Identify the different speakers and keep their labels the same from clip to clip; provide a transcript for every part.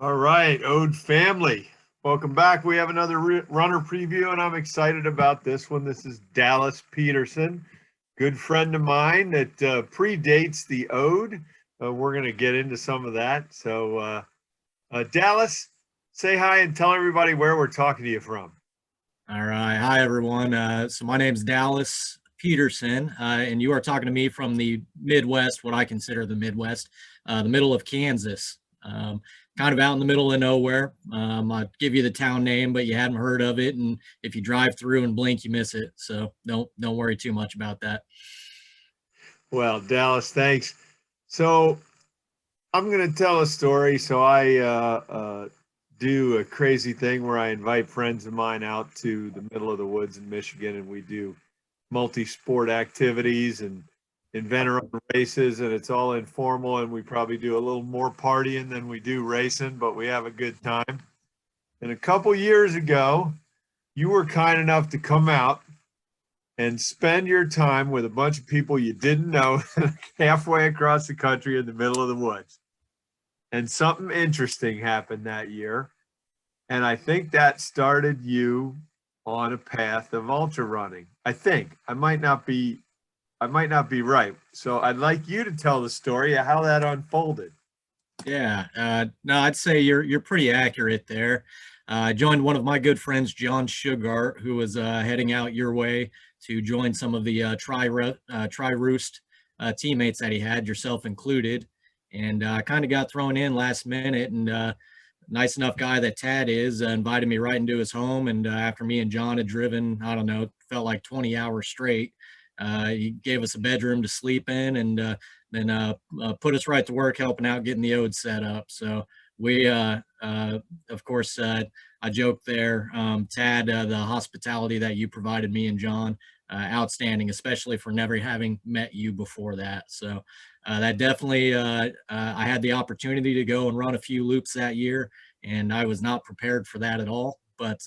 Speaker 1: All right, Ode Family. Welcome back. We have another runner preview, and I'm excited about this one. This is Dallas Pedersen, good friend of mine that predates the Ode. We're going to get into some of that. So, Dallas, say hi and tell everybody where we're talking to you from.
Speaker 2: All right. Hi, everyone. So my name's Dallas Peterson, and you are talking to me from the Midwest, what I consider the Midwest, the middle of Kansas, kind of out in the middle of nowhere. I'd give you the town name, but you hadn't heard of it, and if you drive through and blink, you miss it. So don't worry too much about that.
Speaker 1: Well, Dallas, thanks. So, I'm going to tell a story. So I do a crazy thing where I invite friends of mine out to the middle of the woods in Michigan, and we do multi-sport activities and invent our own races, and it's all informal. And we probably do a little more partying than we do racing, but we have a good time. And a couple years ago, you were kind enough to come out and spend your time with a bunch of people you didn't know halfway across the country in the middle of the woods. And something interesting happened that year. And I think that started you on a path of ultra running. I think I might not be right. So I'd like you to tell the story of how that unfolded.
Speaker 2: Yeah. No, I'd say you're pretty accurate there. I joined one of my good friends, John Sugart, who was heading out your way to join some of the Tri Roost teammates that he had, yourself included, and kind of got thrown in last minute. And nice enough guy that Tad is, invited me right into his home. And after me and John had driven, I don't know, felt like 20 hours straight. He gave us a bedroom to sleep in, and then put us right to work helping out getting the ode set up. So we, of course, I joked there, Tad, the hospitality that you provided me and John, outstanding, especially for never having met you before that. So that definitely, I had the opportunity to go and run a few loops that year, and I was not prepared for that at all. But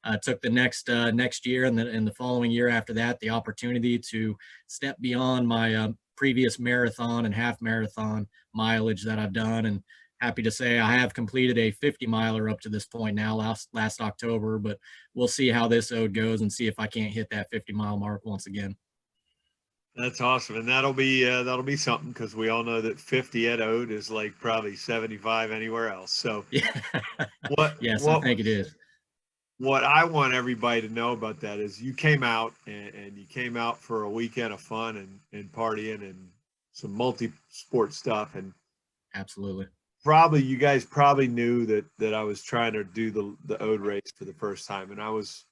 Speaker 2: I took the next year and the following year after that the opportunity to step beyond my previous marathon and half marathon mileage that I've done, and happy to say I have completed a 50 miler up to this point now, last October. But we'll see how this ode goes and see if I can't hit that 50-mile mark once again.
Speaker 1: That's awesome, and that'll be something because we all know that 50 at Ode is like probably 75 anywhere else. So
Speaker 2: Yeah.
Speaker 1: what
Speaker 2: Yes, I
Speaker 1: what
Speaker 2: think it is.
Speaker 1: what I want everybody to know about that is you came out and you came out for a weekend of fun and partying and some multi-sport stuff. And
Speaker 2: Absolutely.
Speaker 1: probably you guys probably knew that I was trying to do the Ode race for the first time, and I was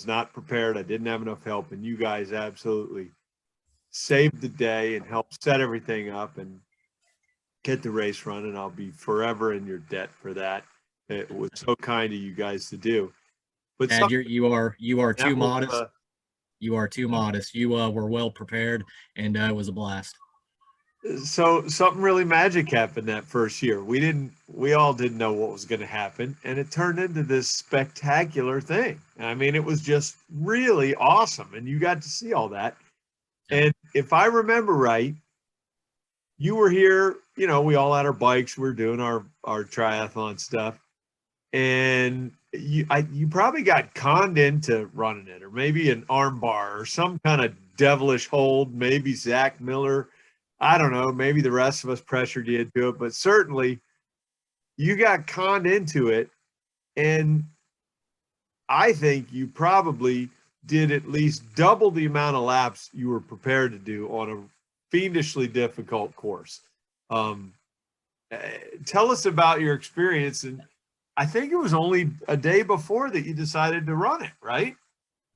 Speaker 1: not prepared. I didn't have enough help, and you guys absolutely saved the day and helped set everything up and get the race running. I'll be forever in your debt for that. It was so kind of you guys to do. But
Speaker 2: Dad,
Speaker 1: something
Speaker 2: you are too
Speaker 1: that was
Speaker 2: modest. You are too modest. You were well prepared, and it was a blast.
Speaker 1: so something really magic happened that first year. We all didn't know what was going to happen, and it turned into this spectacular thing. I mean, it was just really awesome, and you got to see all that.
Speaker 2: Yep.
Speaker 1: And if I remember right, you were here. We all had our bikes. We were doing our triathlon stuff, and you probably got conned into running it, or maybe an arm bar or some kind of devilish hold. Maybe Zach Miller, I don't know. Maybe the rest of us pressured you into it, but certainly you got conned into it. And I think you probably did at least double the amount of laps you were prepared to do on a fiendishly difficult course. Um, Tell us about your experience. And I think it was only a day before that you decided to run it, right?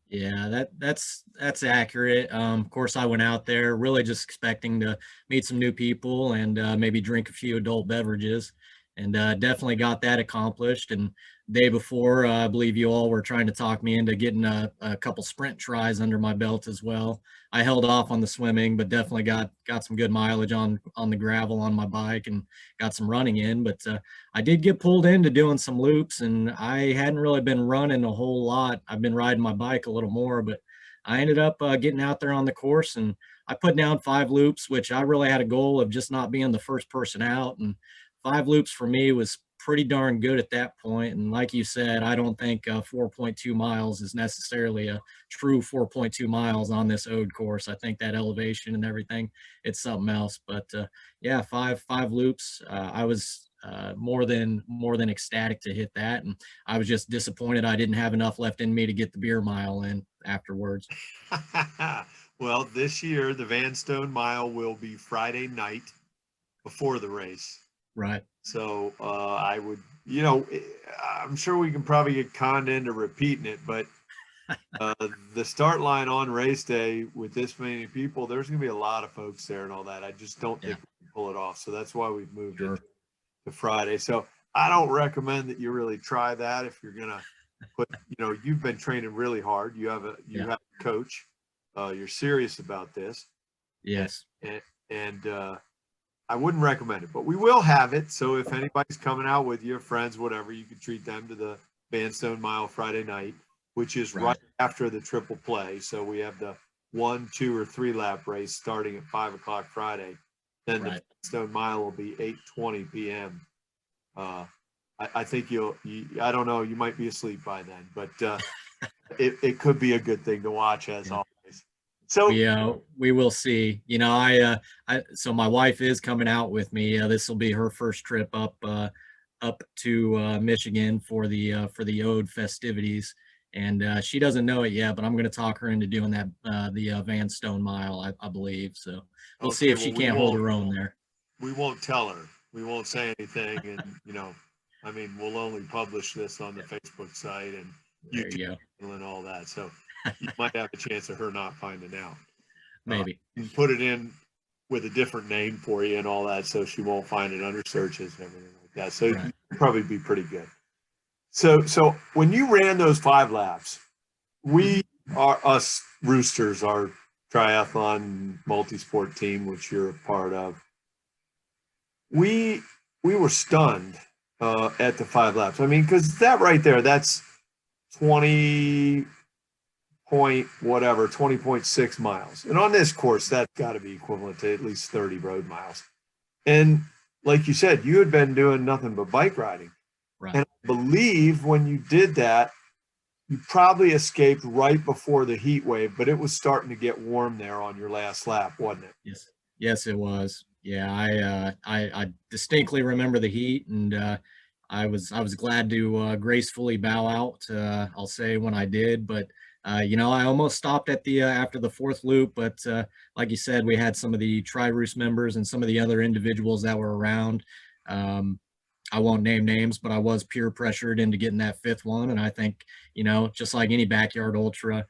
Speaker 2: Yeah, that's accurate. Of course, I went out there really just expecting to meet some new people and maybe drink a few adult beverages, and definitely got that accomplished. And day before, I believe you all were trying to talk me into getting a couple sprint tries under my belt as well. I held off on the swimming, but definitely got some good mileage on the gravel on my bike and got some running in. But I did get pulled into doing some loops, and I hadn't really been running a whole lot. I've been riding my bike a little more, but I ended up getting out there on the course, and I put down 5 loops, which I really had a goal of just not being the first person out. And 5 loops for me was pretty darn good at that point. And like you said, I don't think 4.2 miles is necessarily a true 4.2 miles on this Ode course. I think that elevation and everything, it's something else. But yeah, five loops. I was more than ecstatic to hit that, and I was just disappointed I didn't have enough left in me to get the beer mile in afterwards.
Speaker 1: Well, this year the Vanstone Mile will be Friday night before the race.
Speaker 2: Right.
Speaker 1: So I would, you know, I'm sure we can probably get conned into repeating it, but the start line on race day with this many people, there's going to be a lot of folks there and all that. I just don't
Speaker 2: Yeah.
Speaker 1: think we can pull it off. So that's why we've moved
Speaker 2: Sure.
Speaker 1: it to Friday. So I don't recommend that you really try that if you're going to put, you know, you've been training really hard. You have
Speaker 2: Yeah.
Speaker 1: a coach. You're serious about this.
Speaker 2: Yes.
Speaker 1: And I wouldn't recommend it, but we will have it. So if anybody's coming out with your friends, whatever, you can treat them to the Vanstone Mile Friday night, which is right after the triple play. So we have the 1, 2, or 3 lap race starting at 5 o'clock Friday. Then the Vanstone Mile will be 8:20 p.m. I think I don't know, you might be asleep by then, but it could be a good thing to watch as always. So
Speaker 2: we will see. You know, so my wife is coming out with me. This will be her first trip up to Michigan for the Ode festivities, and she doesn't know it yet. But I'm going to talk her into doing that the Vanstone Mile, I believe. So we'll see if she can't hold her own there.
Speaker 1: We won't tell her. We won't say anything, and you know, I mean, we'll only publish this on the Facebook site and YouTube and all that. So you might have a chance of her not finding out.
Speaker 2: Maybe.
Speaker 1: And put it in with a different name for you and all that, so she won't find it under searches and everything like that. So it'll probably be pretty good. So when you ran those 5 laps, us Roosters, our triathlon multi-sport team, which you're a part of, we were stunned at the 5 laps. I mean, because that right there, that's 20.6 miles. And on this course, that's got to be equivalent to at least 30 road miles. And like you said, you had been doing nothing but bike riding.
Speaker 2: Right.
Speaker 1: And I believe when you did that, you probably escaped right before the heat wave, but it was starting to get warm there on your last lap, wasn't it?
Speaker 2: Yes, it was. Yeah, I distinctly remember the heat, and I was glad to gracefully bow out. I'll say when I did, but you know, I almost stopped at the after the 4th loop, but like you said, we had some of the Tri-Roost members and some of the other individuals that were around. I won't name names, but I was peer pressured into getting that 5th one, and I think, you know, just like any backyard ultra,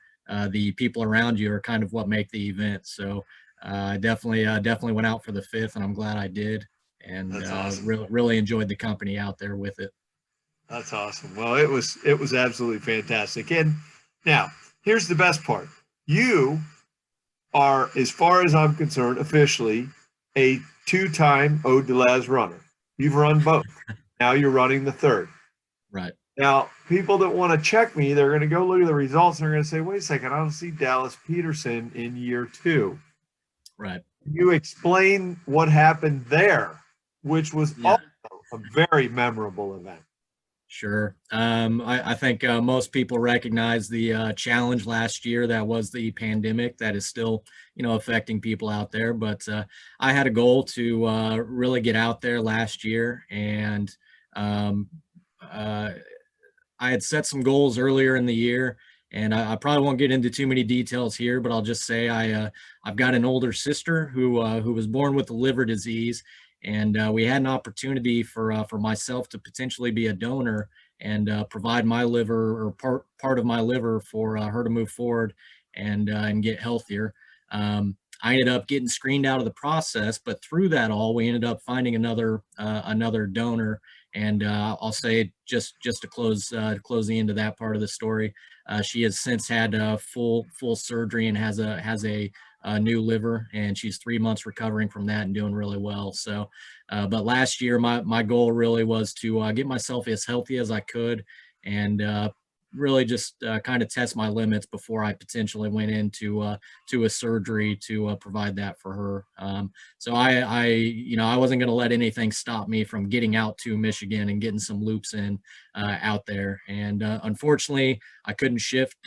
Speaker 2: the people around you are kind of what make the event. So definitely went out for the 5th, and I'm glad I did, and
Speaker 1: awesome.
Speaker 2: really enjoyed the company out there with it.
Speaker 1: That's awesome. Well, it was absolutely fantastic. And now here's the best part. You are, as far as I'm concerned, officially a 2-time Ode de Laz runner. You've run both. Now you're running the 3rd.
Speaker 2: Right.
Speaker 1: Now, people that want to check me, they're going to go look at the results and they're going to say, wait a second, I don't see Dallas Pedersen in year 2.
Speaker 2: Right.
Speaker 1: You explain what happened there, which was also a very memorable event.
Speaker 2: Sure. I think most people recognize the challenge last year. That was the pandemic that is still, you know, affecting people out there. But I had a goal to really get out there last year, and I had set some goals earlier in the year. And I probably won't get into too many details here, but I'll just say I've got an older sister who was born with a liver disease. And we had an opportunity for myself to potentially be a donor and provide my liver, or part of my liver, for her to move forward and get healthier. I ended up getting screened out of the process, but through that all, we ended up finding another donor. And I'll say, just to close the end of that part of the story, she has since had full surgery and has a new liver, and she's 3 months recovering from that and doing really well. So, but last year, my goal really was to get myself as healthy as I could, and really just kind of test my limits before I potentially went into to a surgery to provide that for her. So I wasn't going to let anything stop me from getting out to Michigan and getting some loops in out there. And unfortunately, I couldn't shift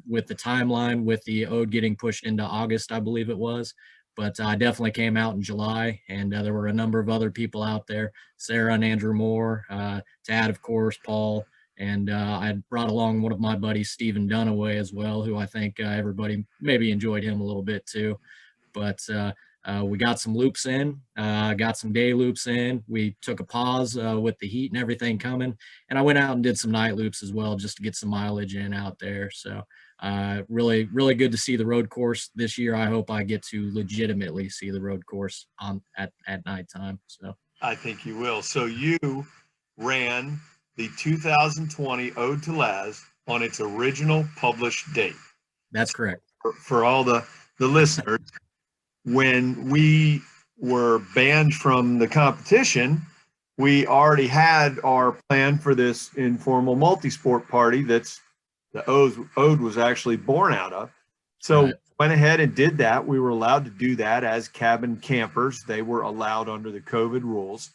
Speaker 2: with the timeline with the Ode getting pushed into August, I believe it was. But I definitely came out in July, and there were a number of other people out there, Sarah and Andrew Moore, Tad, of course, Paul, and I brought along one of my buddies, Stephen Dunaway, as well, who I think everybody maybe enjoyed him a little bit too. But we got some loops in, got some day loops in. We took a pause with the heat and everything coming, and I went out and did some night loops as well, just to get some mileage in out there. So really, really good to see the road course this year. I hope I get to legitimately see the road course on at nighttime. So
Speaker 1: I think you will. So you ran the 2020 Ode to Laz on its original published date.
Speaker 2: that's correct.
Speaker 1: For all the listeners, when we were banned from the competition, we already had our plan for this informal multi-sport party that's the Ode was actually born out of. So
Speaker 2: Right.
Speaker 1: went ahead and did that. We were allowed to do that as cabin campers. They were allowed under the COVID rules.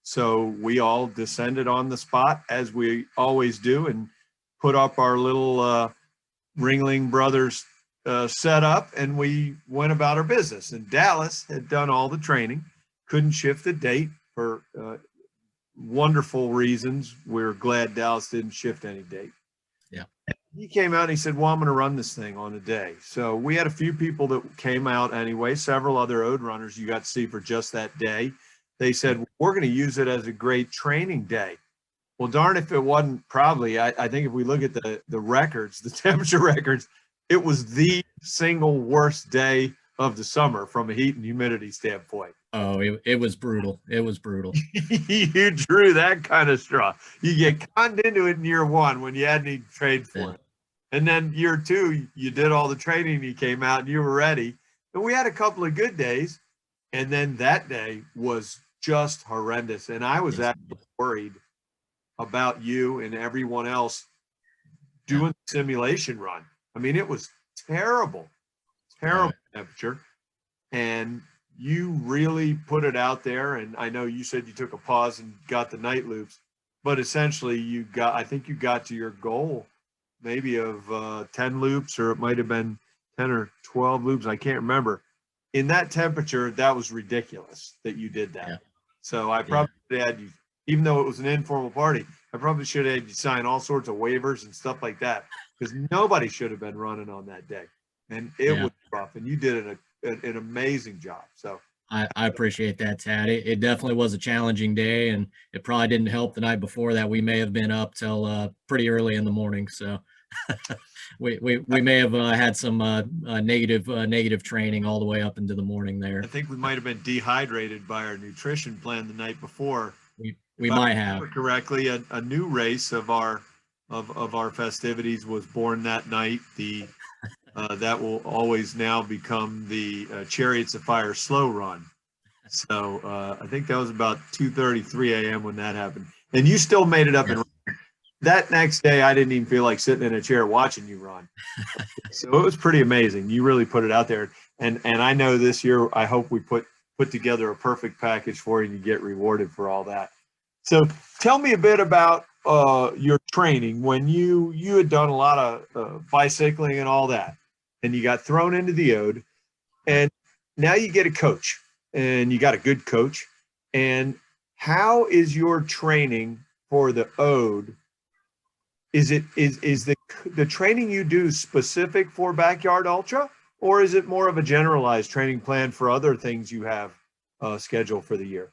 Speaker 1: So we all descended on the spot, as we always do, and put up our little Ringling Brothers setup, and we went about our business. And Dallas had done all the training, couldn't shift the date for wonderful reasons. We're glad Dallas didn't shift any date.
Speaker 2: Yeah.
Speaker 1: He came out and he said, well, I'm going to run this thing on a day. So we had a few people that came out anyway, several other Ode runners you got to see for just that day. They said, we're going to use it as a great training day. Well, darn if it wasn't. Probably, I think if we look at the records, the temperature records, it was the single worst day of the summer from a heat and humidity standpoint.
Speaker 2: Oh, it was brutal. It was brutal.
Speaker 1: You drew that kind of straw. You get conned into it in year one when you hadn't even trained for it. And then year two, you did all the training, you came out and you were ready. And we had a couple of good days. And then that day was just horrendous. And I was actually worried about you and everyone else doing the simulation run. I mean, it was terrible temperature. And you really put it out there. And I know you said you took a pause and got the night loops, but essentially I think you got to your goal maybe of 10 loops, or it might have been 10 or 12 loops. I can't remember. In that temperature, that was ridiculous that you did that. Yeah. So I probably had you, even though it was an informal party, I probably should have had you sign all sorts of waivers and stuff like that, because nobody should have been running on that day. And it was rough, and you did an amazing job. So
Speaker 2: I appreciate that, Tad. It definitely was a challenging day, and it probably didn't help the night before that we may have been up till pretty early in the morning. So we may have had some negative training all the way up into the morning there.
Speaker 1: I think we might have been dehydrated by our nutrition plan the night before.
Speaker 2: We might have.
Speaker 1: Correctly, a new race of our festivities was born that night. The that will always now become the Chariots of Fire slow run. So I think that was about 2:33 a.m. when that happened. And you still made it up. Yes. And that next day, I didn't even feel like sitting in a chair watching you run. So it was pretty amazing. You really put it out there. And I know this year, I hope we put together a perfect package for you and you get rewarded for all that. So tell me a bit about your training when you had done a lot of bicycling and all that, and you got thrown into the Ode, and now you get a coach, and you got a good coach. And how is your training for the Ode? Is the training you do specific for Backyard Ultra, or is it more of a generalized training plan for other things you have scheduled for the year?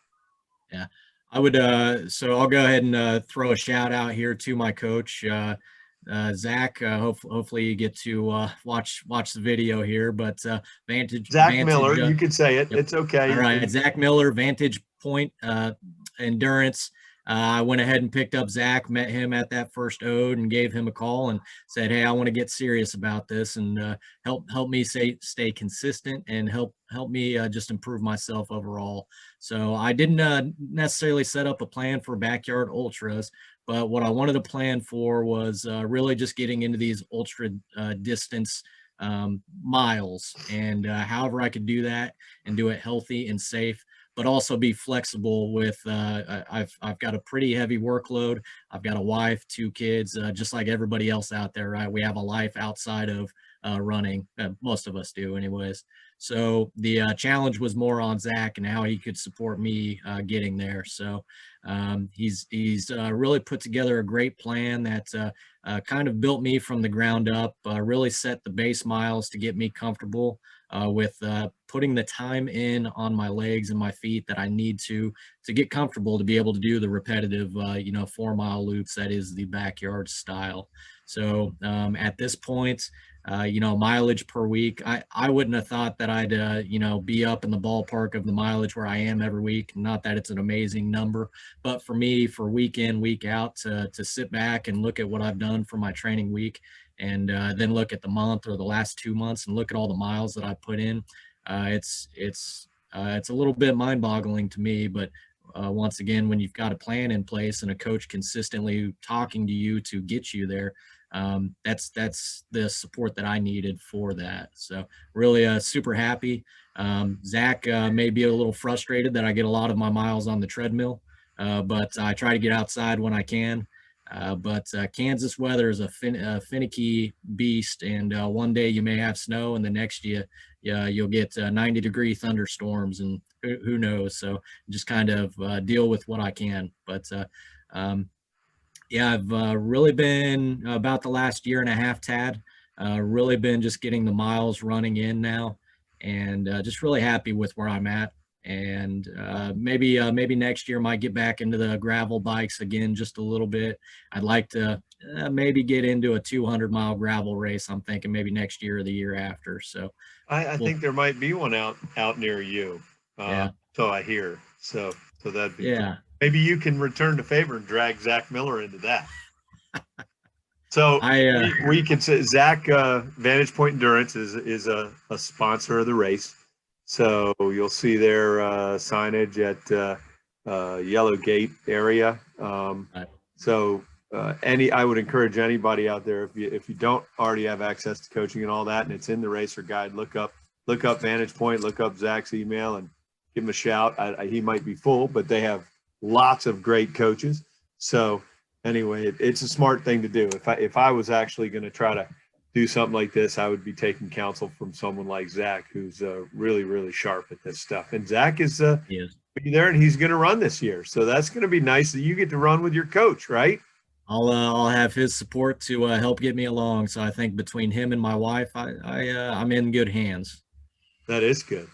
Speaker 2: Yeah. I would, so I'll go ahead and throw a shout out here to my coach, Zach. Hopefully you get to watch the video here, but Vantage
Speaker 1: Miller, you could say it. Yep. It's okay.
Speaker 2: All right, Zach Miller, Vantage Point Endurance. I went ahead and picked up Zach, met him at that first Ode, and gave him a call and said, "Hey, I want to get serious about this and help me stay consistent and help me just improve myself overall." So I didn't necessarily set up a plan for backyard ultras, but what I wanted to plan for was really just getting into these ultra distance miles, and however I could do that and do it healthy and safe, but also be flexible with I've got a pretty heavy workload. I've got a wife, 2 kids, just like everybody else out there, right? We have a life outside of running. Most of us do anyways. So the challenge was more on Zach and how he could support me getting there. So he's really put together a great plan that kind of built me from the ground up, really set the base miles to get me comfortable with putting the time in on my legs and my feet that I need to get comfortable to be able to do the repetitive, 4-mile loops. That is the backyard style. So at this point, mileage per week, I wouldn't have thought that I'd, be up in the ballpark of the mileage where I am every week. Not that it's an amazing number, but for me, for week in, week out, to sit back and look at what I've done for my training week, and then look at the month or the last 2 months and look at all the miles that I put in, it's a little bit mind-boggling to me. But once again, when you've got a plan in place and a coach consistently talking to you to get you there, that's the support that I needed for that. So really super happy. Zach may be a little frustrated that I get a lot of my miles on the treadmill, but I try to get outside when I can. But Kansas weather is a finicky beast, and one day you may have snow, and the next you'll get 90-degree thunderstorms, and who knows. So just kind of deal with what I can. But yeah, I've really been about the last year and a half, Tad, really been just getting the miles running in now, and just really happy with where I'm at. And maybe next year might get back into the gravel bikes again just a little bit. I'd like to maybe get into a 200-mile gravel race. I'm thinking maybe next year or the year after. So
Speaker 1: I think there might be one out near you.
Speaker 2: Yeah.
Speaker 1: So I hear. So that'd be
Speaker 2: Yeah.
Speaker 1: maybe you can return the favor and drag Zach Miller into that. So we can say Zach Vantage Point Endurance is a sponsor of the race. So you'll see their signage at Yellow Gate area. So I would encourage anybody out there, if you don't already have access to coaching and all that, and it's in the racer guide, look up Vantage Point, look up Zach's email, and give him a shout. He might be full, but they have lots of great coaches. So anyway, it's a smart thing to do. If I was actually going to try to do something like this, I would be taking counsel from someone like Zach, who's really, really sharp at this stuff. And Zach is be there, and he's going to run this year. So that's going to be nice that you get to run with your coach, right?
Speaker 2: I'll have his support to help get me along. So I think between him and my wife, I'm in good hands.
Speaker 1: That is good.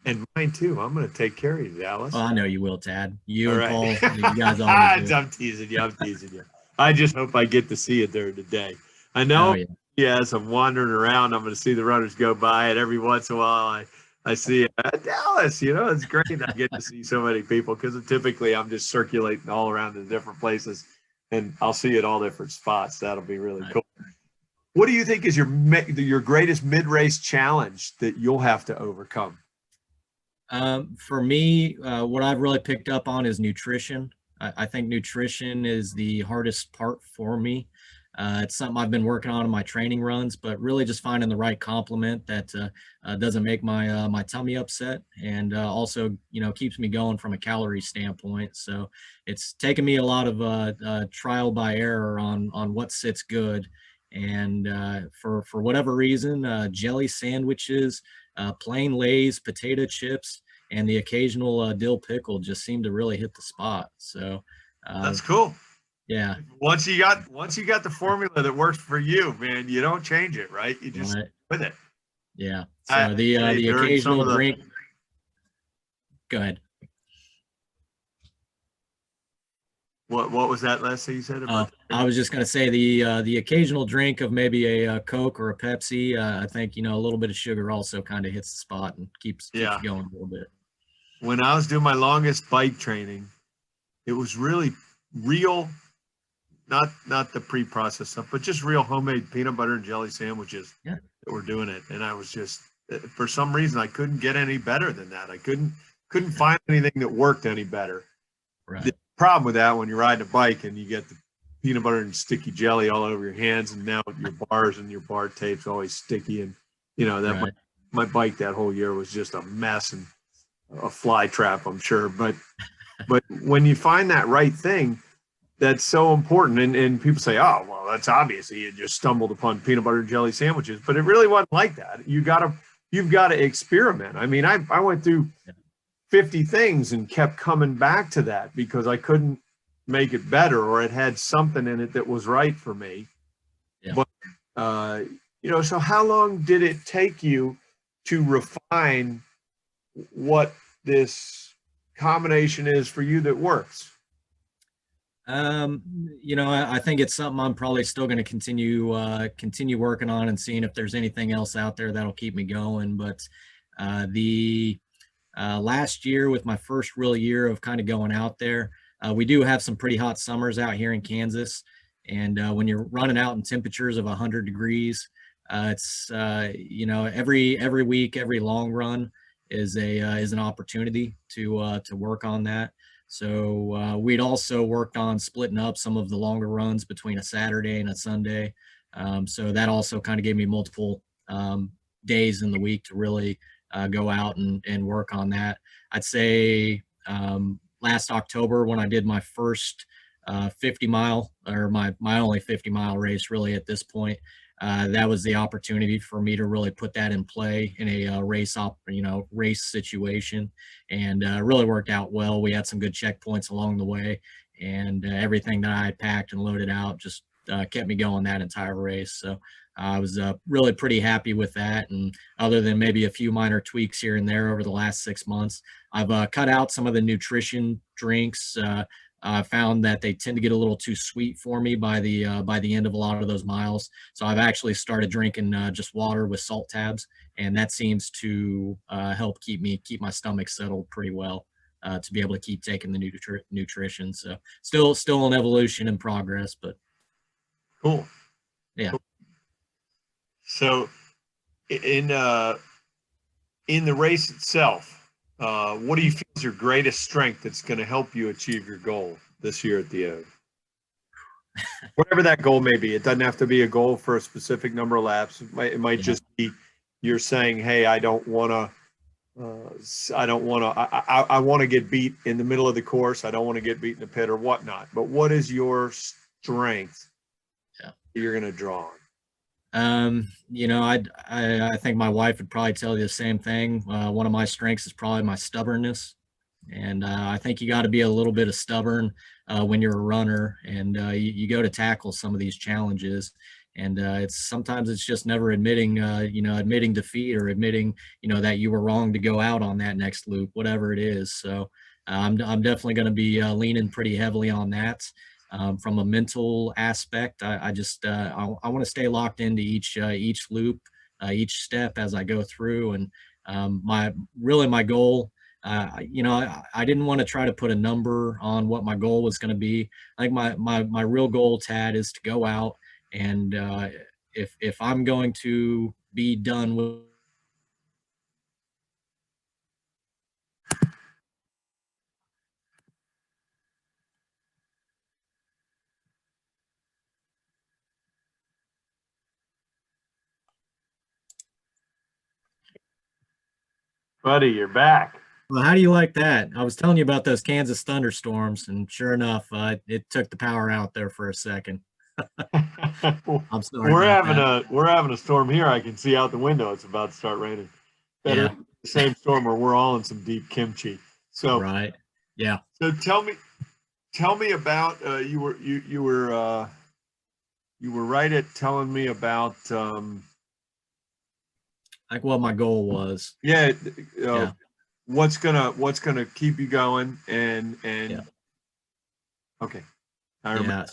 Speaker 1: And mine too. I'm going to take care of you, Dallas.
Speaker 2: Oh, I know you will, Tad. You and Paul, you guys
Speaker 1: always do. I'm teasing you. I just hope I get to see it there today. I know. As I'm wandering around, I'm going to see the runners go by, and every once in a while I see Dallas. It's great I get to see so many people, because typically I'm just circulating all around the different places, and I'll see you at all different spots. That'll be really cool. What do you think is your greatest mid-race challenge that you'll have to overcome?
Speaker 2: For me, what I've really picked up on is nutrition. I think nutrition is the hardest part for me. It's something I've been working on in my training runs, but really just finding the right complement that doesn't make my tummy upset, and also keeps me going from a calorie standpoint. So it's taken me a lot of trial by error on what sits good, and for whatever reason, jelly sandwiches, plain Lay's, potato chips, and the occasional dill pickle just seem to really hit the spot. So
Speaker 1: that's cool.
Speaker 2: Yeah.
Speaker 1: Once you got the formula that works for you, man, you don't change it, right? You just with it.
Speaker 2: Yeah. So the occasional drink. Go ahead.
Speaker 1: What was that last thing you said about?
Speaker 2: I was just going to say the occasional drink of maybe a Coke or a Pepsi. I think a little bit of sugar also kind of hits the spot and keeps going a little bit.
Speaker 1: When I was doing my longest bike training, it was really real, not the pre-processed stuff, but just real homemade peanut butter and jelly sandwiches
Speaker 2: Yeah.
Speaker 1: that were doing it. And I was just, for some reason, I couldn't get any better than that. I couldn't find anything that worked any better.
Speaker 2: Right.
Speaker 1: The problem with that, when you're riding a bike and you get the peanut butter and sticky jelly all over your hands, and now your bars and your bar tape's always sticky, and that
Speaker 2: Right.
Speaker 1: my bike that whole year was just a mess and a fly trap, I'm sure. But when you find that right thing, that's so important. And people say, oh, well, that's obvious. You just stumbled upon peanut butter and jelly sandwiches, but it really wasn't like that. You've got to experiment. I mean, I went through 50 things and kept coming back to that because I couldn't make it better, or it had something in it that was right for me.
Speaker 2: Yeah.
Speaker 1: But, so how long did it take you to refine what this combination is for you that works?
Speaker 2: I think it's something I'm probably still going to continue working on and seeing if there's anything else out there that'll keep me going. But the last year, with my first real year of kind of going out there, we do have some pretty hot summers out here in Kansas. And when you're running out in temperatures of 100 degrees, it's every week, every long run is an opportunity to work on that. So we'd also worked on splitting up some of the longer runs between a Saturday and a Sunday. So that also kind of gave me multiple days in the week to really go out and work on that. I'd say last October, when I did my first 50-mile, or my only 50-mile race really at this point, that was the opportunity for me to really put that in play in a race situation, and really worked out well. We had some good checkpoints along the way, and everything that I had packed and loaded out just kept me going that entire race. So I was really pretty happy with that. And other than maybe a few minor tweaks here and there over the last 6 months, I've cut out some of the nutrition drinks. I found that they tend to get a little too sweet for me by the end of a lot of those miles. So I've actually started drinking just water with salt tabs, and that seems to help keep my stomach settled pretty well, to be able to keep taking the nutrition. So still an evolution in progress, but
Speaker 1: cool.
Speaker 2: Yeah.
Speaker 1: Cool. So in the race itself, what do you feel is your greatest strength that's going to help you achieve your goal this year at the Ode? Whatever that goal may be. It doesn't have to be a goal for a specific number of laps. It might just be you're saying, hey, I want to get beat in the middle of the course. I don't want to get beat in the pit or whatnot. But what is your strength that you're going to draw on?
Speaker 2: I think my wife would probably tell you the same thing. One of my strengths is probably my stubbornness. And I think you got to be a little bit of stubborn when you're a runner, and you go to tackle some of these challenges. And sometimes it's just never admitting defeat, or admitting, that you were wrong to go out on that next loop, whatever it is. So I'm definitely going to be leaning pretty heavily on that. From a mental aspect, I want to stay locked into each loop, each step as I go through. And my goal, I didn't want to try to put a number on what my goal was going to be. I think my real goal, Tad, is to go out, and if I'm going to be done with
Speaker 1: Buddy, you're back.
Speaker 2: Well, how do you like that? I was telling you about those Kansas thunderstorms, and sure enough, it took the power out there for a second. I'm sorry.
Speaker 1: We're having a storm here. I can see out the window. It's about to start raining. The same storm where we're all in some deep kimchi. So
Speaker 2: right, yeah.
Speaker 1: So tell me about you were right at telling me about
Speaker 2: like what my goal was.
Speaker 1: What's gonna keep you going and okay. I remember.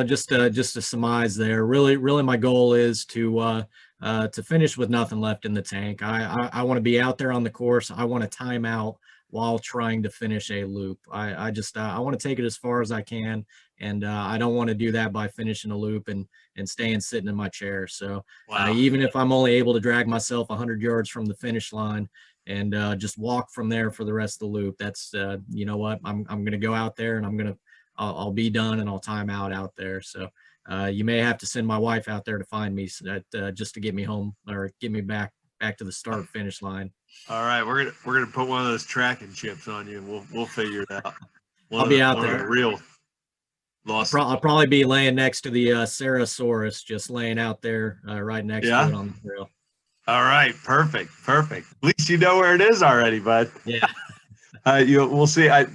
Speaker 2: Just to surmise there, really my goal is to finish with nothing left in the tank. I want to be out there on the course. I want to time out while trying to finish a loop. I just I want to take it as far as I can, and I don't want to do that by finishing a loop and staying sitting in my chair. So
Speaker 1: Wow.
Speaker 2: even if I'm only able to drag myself 100 yards from the finish line and just walk from there for the rest of the loop, that's you know what, I'm going to go out there and I'll be done and I'll time out there. So you may have to send my wife out there to find me so that, just to get me home or get me back to the start finish line.
Speaker 1: All right, we're gonna put one of those tracking chips on you. We'll figure it out.
Speaker 2: I'll be out
Speaker 1: one of
Speaker 2: there.
Speaker 1: the real lost.
Speaker 2: I'll probably be laying next to the Sarasaurus, just laying out there right next to it on the trail.
Speaker 1: All right, perfect. At least you know where it is already, bud.
Speaker 2: Yeah.
Speaker 1: We'll see. I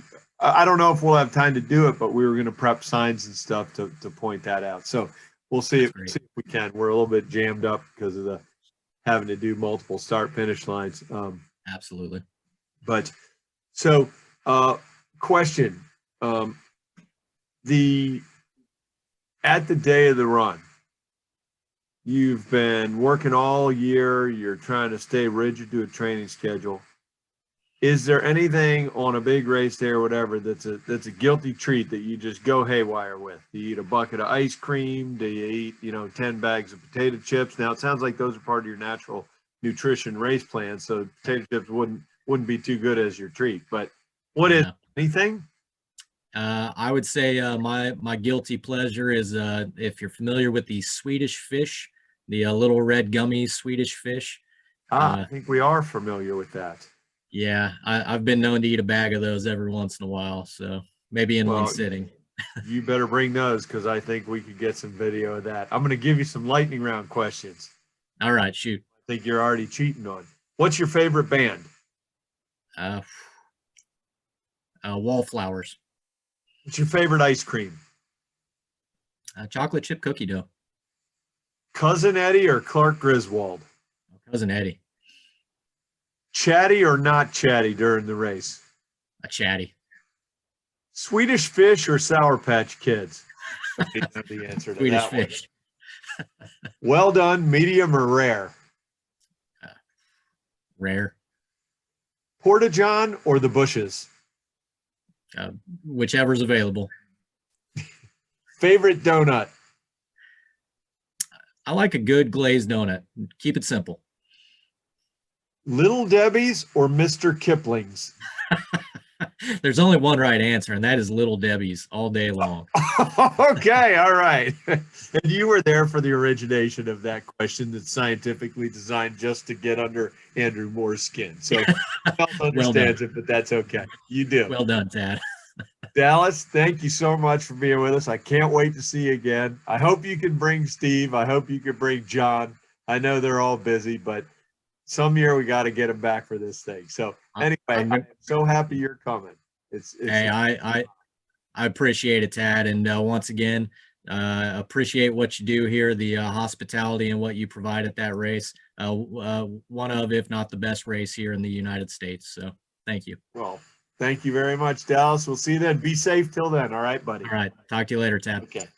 Speaker 1: don't know if we'll have time to do it, but we were going to prep signs and stuff to point that out. So we'll see if we can. We're a little bit jammed up because of the having to do multiple start finish lines.
Speaker 2: Absolutely.
Speaker 1: But so, question: at the day of the run, you've been working all year. You're trying to stay rigid to a training schedule. Is there anything on a big race day or whatever that's a guilty treat that you just go haywire with? Do you eat a bucket of ice cream? Do you eat 10 bags of potato chips? Now it sounds like those are part of your natural nutrition race plan, so potato chips wouldn't be too good as your treat. But what is anything?
Speaker 2: I would say my guilty pleasure is if you're familiar with the Swedish fish, the little red gummy Swedish fish.
Speaker 1: I think we are familiar with that.
Speaker 2: Yeah, I've been known to eat a bag of those every once in a while, so maybe in one sitting.
Speaker 1: You better bring those because I think we could get some video of that. I'm going to give you some lightning round questions.
Speaker 2: All right, shoot.
Speaker 1: I think you're already cheating on. What's your favorite band?
Speaker 2: Wallflowers.
Speaker 1: What's your favorite ice cream?
Speaker 2: Chocolate chip cookie dough.
Speaker 1: Cousin Eddie or Clark Griswold?
Speaker 2: Cousin Eddie.
Speaker 1: Chatty or not chatty during the race?
Speaker 2: A chatty.
Speaker 1: Swedish fish or Sour Patch Kids? I didn't know the answer to
Speaker 2: Swedish
Speaker 1: that
Speaker 2: fish.
Speaker 1: Well done, medium or rare?
Speaker 2: Rare.
Speaker 1: Porta John or the Bushes?
Speaker 2: Whichever's available.
Speaker 1: Favorite donut?
Speaker 2: I like a good glazed donut. Keep it simple.
Speaker 1: Little Debbie's or Mr. Kipling's?
Speaker 2: There's only one right answer, and that is Little Debbie's all day long.
Speaker 1: Okay, all right. And you were there for the origination of that question that's scientifically designed just to get under Andrew Moore's skin. So Phelps understands it, but that's okay. You do.
Speaker 2: Well done, Tad.
Speaker 1: Dallas, thank you so much for being with us. I can't wait to see you again. I hope you can bring Steve. I hope you can bring John. I know they're all busy, but some year we got to get them back for this thing. So anyway, I'm so happy you're coming.
Speaker 2: Hey, I appreciate it, Tad, and once again, appreciate what you do here, the hospitality and what you provide at that race. One of, if not the best race here in the United States. So thank you.
Speaker 1: Well, thank you very much, Dallas. We'll see you then. Be safe till then. All right, buddy.
Speaker 2: All right. Talk to you later, Tad.
Speaker 1: Okay.